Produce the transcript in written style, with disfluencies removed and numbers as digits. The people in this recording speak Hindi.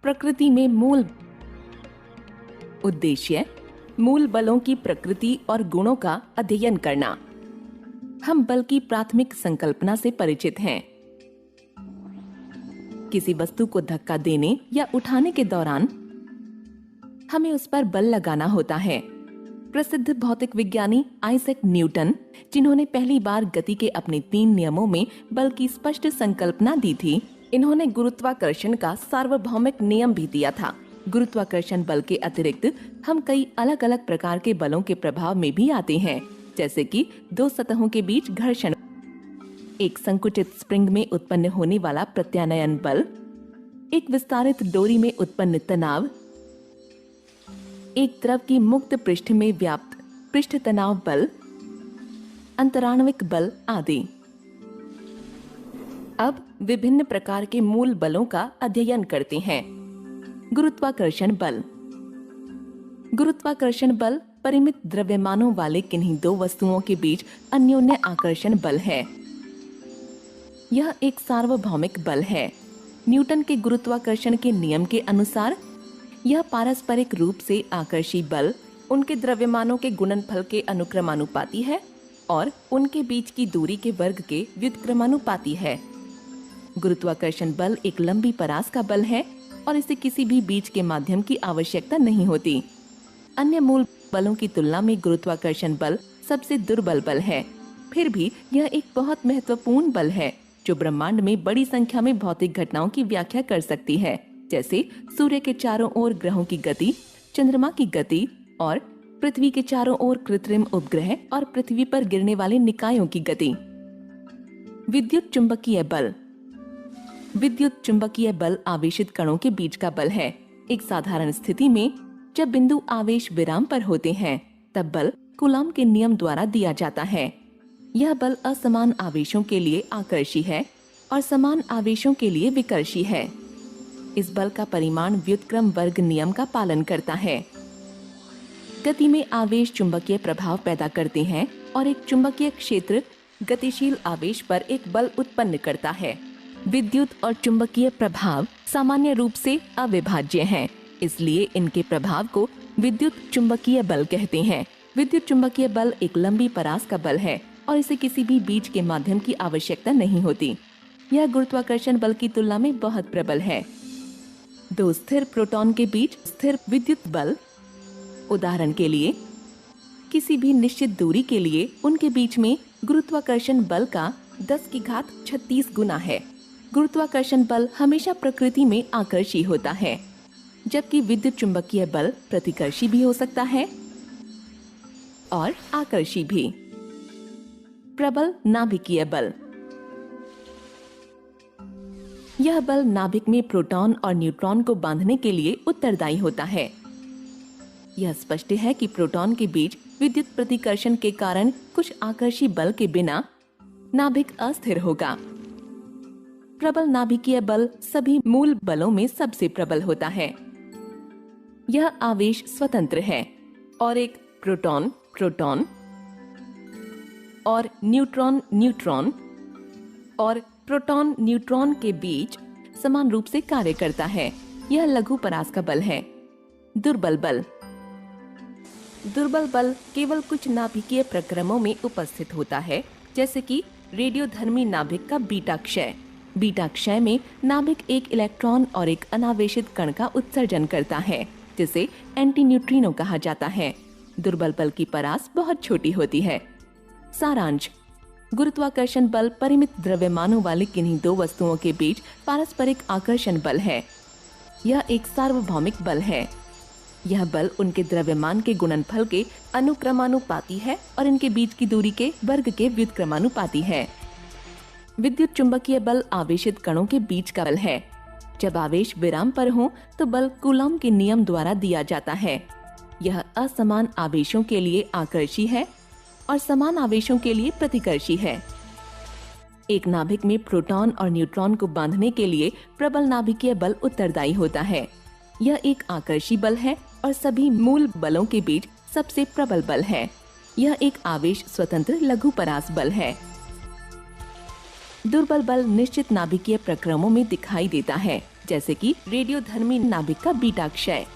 प्रकृति में मूल उद्देश्य मूल बलों की प्रकृति और गुणों का अध्ययन करना। हम बल की प्राथमिक संकल्पना से परिचित हैं। किसी वस्तु को धक्का देने या उठाने के दौरान हमें उस पर बल लगाना होता है। प्रसिद्ध भौतिक विज्ञानी आइजैक न्यूटन, जिन्होंने पहली बार गति के अपने 3 नियमों में बल की स्पष्ट संकल्पना दी थी, इन्होंने गुरुत्वाकर्षण का सार्वभौमिक नियम भी दिया था। गुरुत्वाकर्षण बल के अतिरिक्त हम कई अलग अलग प्रकार के बलों के प्रभाव में भी आते हैं, जैसे कि 2 सतहों के बीच घर्षण, एक संकुचित स्प्रिंग में उत्पन्न होने वाला प्रत्यानयन बल, एक विस्तारित डोरी में उत्पन्न तनाव, एक द्रव की मुक्त पृष्ठ में व्याप्त पृष्ठ तनाव बल, अंतराण्विक बल आदि। अब विभिन्न प्रकार के मूल बलों का अध्ययन करते हैं। गुरुत्वाकर्षण बल। गुरुत्वाकर्षण बल परिमित द्रव्यमानों वाले किन्हीं 2 वस्तुओं के बीच अन्योन्य आकर्षण बल है। यह एक सार्वभौमिक बल है। न्यूटन के गुरुत्वाकर्षण के नियम के अनुसार यह पारस्परिक रूप से आकर्षी बल उनके द्रव्यमानों के गुणनफल के अनुक्रमानुपाती है और उनके बीच की दूरी के वर्ग के व्युत्क्रमानुपाती है। गुरुत्वाकर्षण बल एक लंबी परास का बल है और इसे किसी भी बीज के माध्यम की आवश्यकता नहीं होती। अन्य मूल बलों की तुलना में गुरुत्वाकर्षण बल सबसे दुर्बल बल है। फिर भी यह एक बहुत महत्वपूर्ण बल है जो ब्रह्मांड में बड़ी संख्या में भौतिक घटनाओं की व्याख्या कर सकती है, जैसे सूर्य के चारों ओर ग्रहों की गति, चंद्रमा की गति और पृथ्वी के चारों ओर कृत्रिम उपग्रह और पृथ्वी पर गिरने वाले निकायों की गति। विद्युत चुंबकीय बल। विद्युत चुंबकीय बल आवेशित कणों के बीच का बल है। एक साधारण स्थिति में जब बिंदु आवेश विराम पर होते हैं तब बल कूलॉम के नियम द्वारा दिया जाता है। यह बल असमान आवेशों के लिए आकर्षी है और समान आवेशों के लिए विकर्षी है। इस बल का परिमाण व्युत्क्रम वर्ग नियम का पालन करता है। गति में आवेश चुंबकीय प्रभाव पैदा करते हैं और एक चुंबकीय क्षेत्र गतिशील आवेश पर एक बल उत्पन्न करता है। विद्युत और चुंबकीय प्रभाव सामान्य रूप से अविभाज्य हैं, इसलिए इनके प्रभाव को विद्युत चुंबकीय बल कहते हैं। विद्युत चुंबकीय बल एक लंबी परास का बल है और इसे किसी भी बीज के माध्यम की आवश्यकता नहीं होती। यह गुरुत्वाकर्षण बल की तुलना में बहुत प्रबल है। 2 स्थिर प्रोटॉन के बीच स्थिर विद्युत बल, उदाहरण के लिए किसी भी निश्चित दूरी के लिए उनके बीच में गुरुत्वाकर्षण बल का 10⁻36 गुना है। गुरुत्वाकर्षण बल हमेशा प्रकृति में आकर्षी होता है, जबकि विद्युत चुंबकीय बल प्रतिकर्षी भी हो सकता है और आकर्षी भी। प्रबल नाभिकीय बल। यह बल नाभिक में प्रोटॉन और न्यूट्रॉन को बांधने के लिए उत्तरदायी होता है। यह स्पष्ट है कि प्रोटॉन के बीच विद्युत प्रतिकर्षण के कारण कुछ आकर्षी बल के बिना नाभिक अस्थिर होगा। प्रबल नाभिकीय बल सभी मूल बलों में सबसे प्रबल होता है। यह आवेश स्वतंत्र है और एक प्रोटॉन प्रोटॉन और न्यूट्रॉन न्यूट्रॉन और प्रोटॉन न्यूट्रॉन के बीच समान रूप से कार्य करता है। यह लघु परास का बल है। दुर्बल बल। दुर्बल बल केवल कुछ नाभिकीय प्रक्रमों में उपस्थित होता है, जैसे कि रेडियोधर्मी नाभिक का बीटा क्षय। बीटा क्षय में नाभिक एक इलेक्ट्रॉन और एक अनावेशित कण का उत्सर्जन करता है, जिसे एंटी न्यूट्रिनो कहा जाता है। दुर्बल बल की परास बहुत छोटी होती है। सारांश। गुरुत्वाकर्षण बल परिमित द्रव्यमानों वाले किन्हीं 2 वस्तुओं के बीच पारस्परिक आकर्षण बल है। यह एक सार्वभौमिक बल है। यह बल उनके द्रव्यमान के गुणनफल के अनुक्रमानुपाती है और इनके बीच की दूरी के वर्ग के व्युत्क्रमानुपाती है। विद्युत चुंबकीय बल आवेशित कणों के बीच का बल है। जब आवेश विराम पर हो तो बल कूलॉम के नियम द्वारा दिया जाता है। यह असमान आवेशों के लिए आकर्षी है और समान आवेशों के लिए प्रतिकर्षी है। एक नाभिक में प्रोटॉन और न्यूट्रॉन को बांधने के लिए प्रबल नाभिकीय बल उत्तरदायी होता है। यह एक आकर्षी बल है और सभी मूल बलों के बीच सबसे प्रबल बल है। यह एक आवेश स्वतंत्र लघु परास बल है। दुर्बल बल निश्चित नाभिकीय प्रक्रमों में दिखाई देता है, जैसे कि रेडियोधर्मी नाभिक का बीटा क्षय।